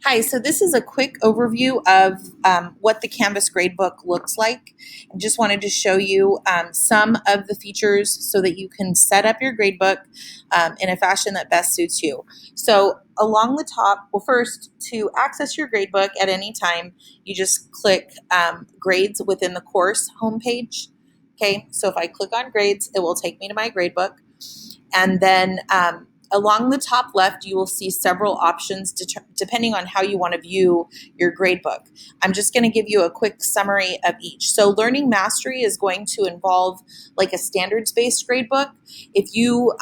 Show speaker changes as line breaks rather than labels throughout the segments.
Hi, so this is a quick overview of what the Canvas Gradebook looks like. I just wanted to show you some of the features so that you can set up your gradebook in a fashion that best suits you. So along the top, well, first, to access your gradebook at any time, you just click grades within the course homepage. Okay, so if I click on grades, it will take me to my gradebook. And then along the top left, you will see several options depending on how you want to view your gradebook. I'm just going to give you a quick summary of each. So Learning Mastery is going to involve like a standards-based gradebook. If you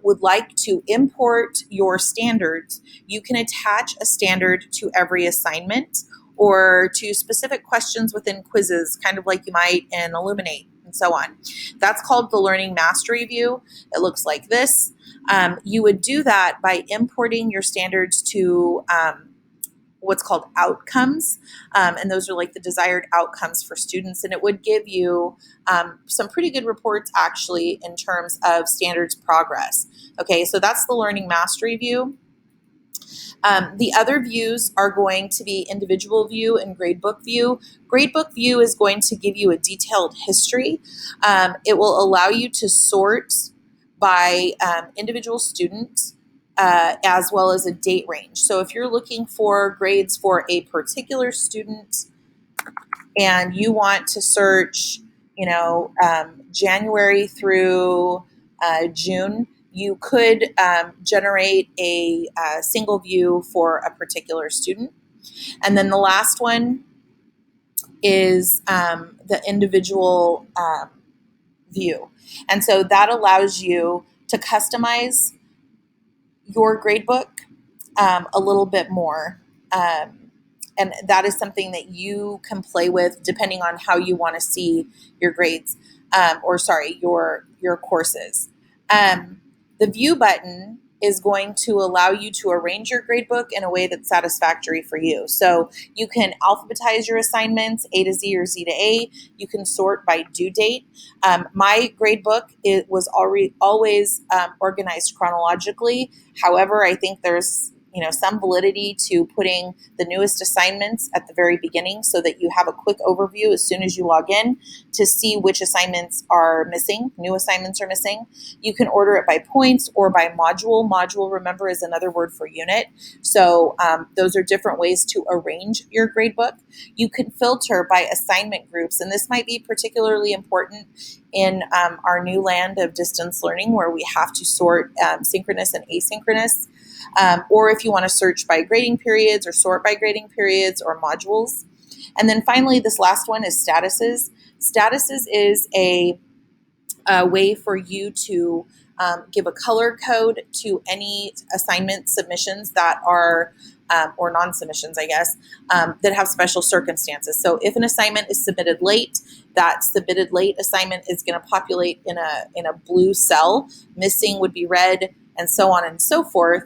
would like to import your standards, you can attach a standard to every assignment or to specific questions within quizzes, kind of like you might in Illuminate and so on. That's called the Learning Mastery view. It looks like this. You would do that by importing your standards to what's called outcomes. And those are like the desired outcomes for students. And it would give you some pretty good reports actually in terms of standards progress. Okay, so that's the Learning Mastery view. The other views are going to be individual view and gradebook view. Gradebook view is going to give you a detailed history. It will allow you to sort by individual students as well as a date range. So if you're looking for grades for a particular student and you want to search, January through June, you could generate a single view for a particular student. And then the last one is the individual view. And so that allows you to customize your gradebook a little bit more. And that is something that you can play with depending on how you want to see your grades, your courses. The view button is going to allow you to arrange your gradebook in a way that's satisfactory for you. So you can alphabetize your assignments, A to Z or Z to A. You can sort by due date. My gradebook was always organized chronologically. However, I think there's some validity to putting the newest assignments at the very beginning so that you have a quick overview as soon as you log in to see which assignments are missing, new assignments are missing. You can order it by points or by module. Module, remember, is another word for unit. So those are different ways to arrange your gradebook. You can filter by assignment groups, and this might be particularly important in our new land of distance learning where we have to sort synchronous and asynchronous. Or if you want to search by grading periods or sort by grading periods or modules. And then finally, this last one is statuses. Statuses is a way for you to give a color code to any assignment submissions that are, or non-submissions, I guess, that have special circumstances. So if an assignment is submitted late, that submitted late assignment is going to populate in a blue cell. Missing would be red, and so on and so forth.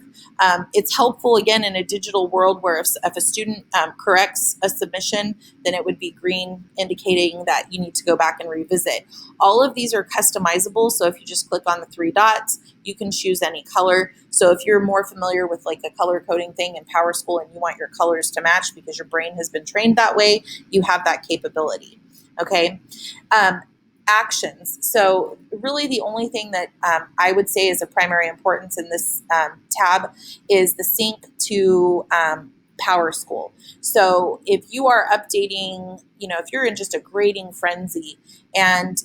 It's helpful, again, in a digital world where if a student corrects a submission, then it would be green, indicating that you need to go back and revisit. All of these are customizable, so if you just click on the three dots, you can choose any color. So if you're more familiar with like a color coding thing in PowerSchool and you want your colors to match because your brain has been trained that way, you have that capability. Okay. Actions. So really the only thing that I would say is of primary importance in this tab is the sync to PowerSchool. So if you are updating, if you're in just a grading frenzy and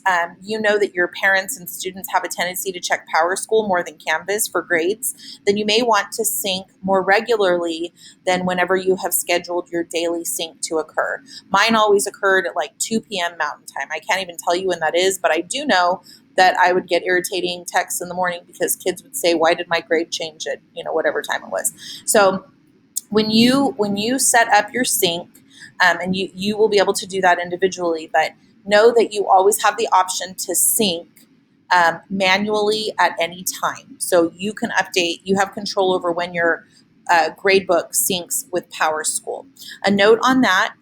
you know that your parents and students have a tendency to check PowerSchool more than Canvas for grades, then you may want to sync more regularly than whenever you have scheduled your daily sync to occur. Mine always occurred at like 2 p.m. Mountain Time. I can't even tell you when that is, but I do know that I would get irritating texts in the morning because kids would say, why did my grade change at, whatever time it was. So when you set up your sync, and you will be able to do that individually, but know that you always have the option to sync manually at any time. So you can update, you have control over when your gradebook syncs with PowerSchool. A note on that,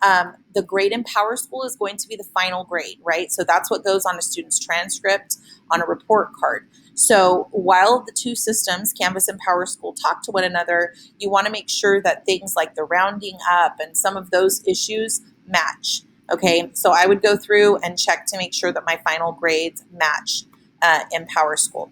the grade in PowerSchool is going to be the final grade, right? So that's what goes on a student's transcript, on a report card. So while the two systems, Canvas and PowerSchool, talk to one another, you want to make sure that things like the rounding up and some of those issues match. Okay, so I would go through and check to make sure that my final grades match in PowerSchool.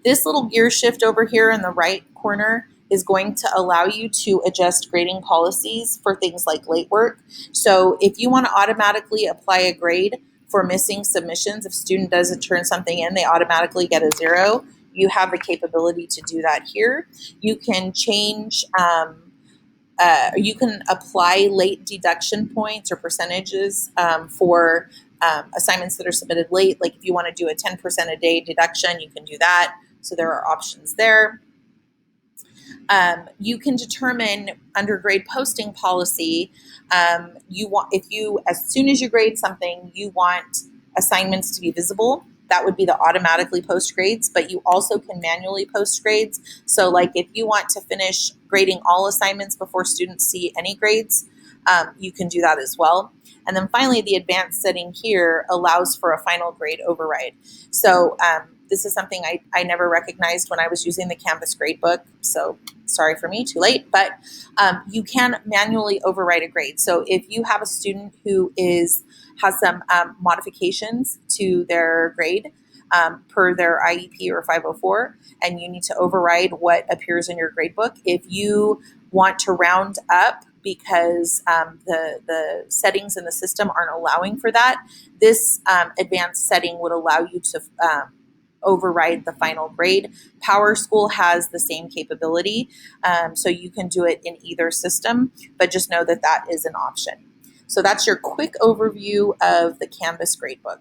This little gear shift over here in the right corner is going to allow you to adjust grading policies for things like late work. So if you want to automatically apply a grade for missing submissions, if a student doesn't turn something in, they automatically get a 0. You have the capability to do that here. You can change you can apply late deduction points or percentages for assignments that are submitted late. Like if you want to do a 10% a day deduction, you can do that. So there are options there. You can determine under grade posting policy, if you, as soon as you grade something, you want assignments to be visible. That would be the automatically post grades, but you also can manually post grades. So like if you want to finish grading all assignments before students see any grades, you can do that as well. And then finally, the advanced setting here allows for a final grade override. So this is something I never recognized when I was using the Canvas Gradebook. So sorry for me, too late. But you can manually override a grade. So if you have a student who has some modifications to their grade per their IEP or 504, and you need to override what appears in your gradebook, if you want to round up because the settings in the system aren't allowing for that, this advanced setting would allow you to override the final grade. PowerSchool has the same capability, so you can do it in either system, but just know that that is an option. So that's your quick overview of the Canvas Gradebook.